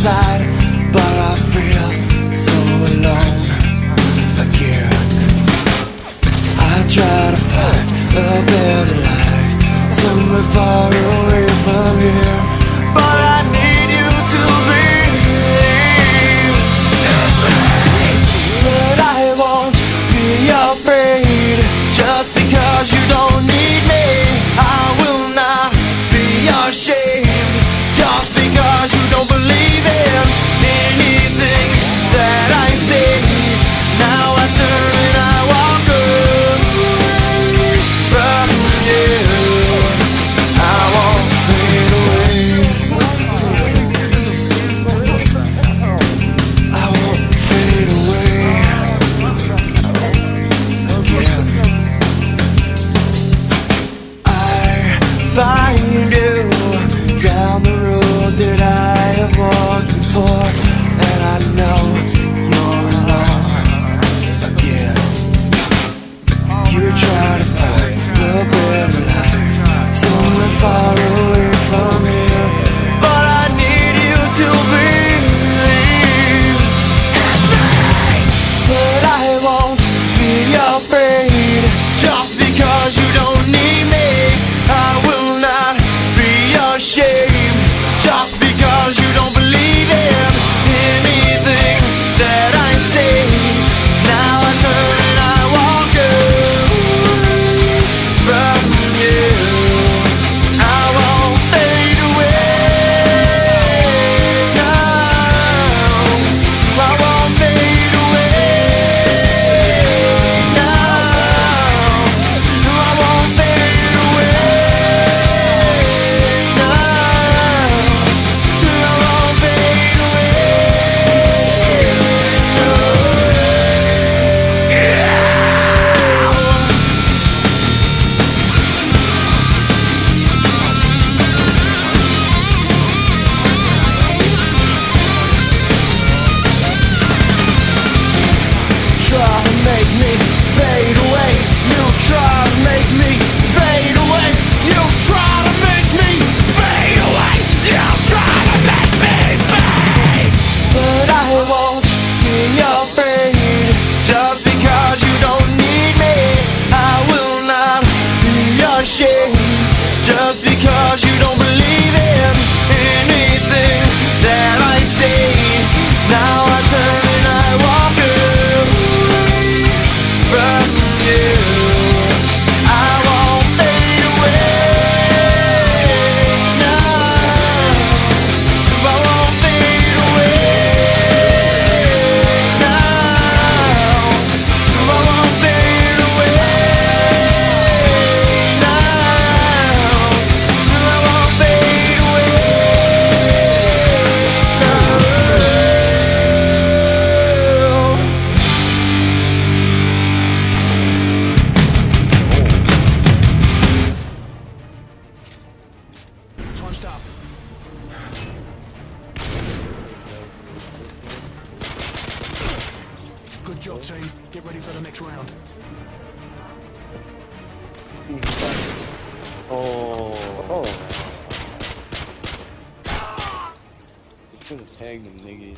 inside, but I feel so alone again. I try to find a better life somewhere far away from here, but I need you to believe. But I won't be afraid just because you don't need me. I will not be ashamed just because you don't believe in anything that I say. Now I turn and I walk away from you. I won't fade away. I won't fade away again. I find you down the road that I have walked before, and I know you're alone again. You try to find the better life somewhere far away from here, but I need you to believe. But I won't be afraid just because you don't need me. I will not be ashamed just because you don't believe in anything that I say. Now I turn and I walk away from you. I won't fade away now. I won't fade away now. I won't fade away now. I won't fade away Try to make me fade away. You try to make me fade away. You try to make me fade away. You try to make me fade. But I won't be afraid just because you don't need me. I will not be ashamed just because you don't believe in anything that I say. Now I turn and I walk away from you. I won't fade away now. I won't fade away now. I won't fade away now. I won't fade away now. Time stop. Good job, team. Get ready for the next round. Oh. Should've tagged him, nigga.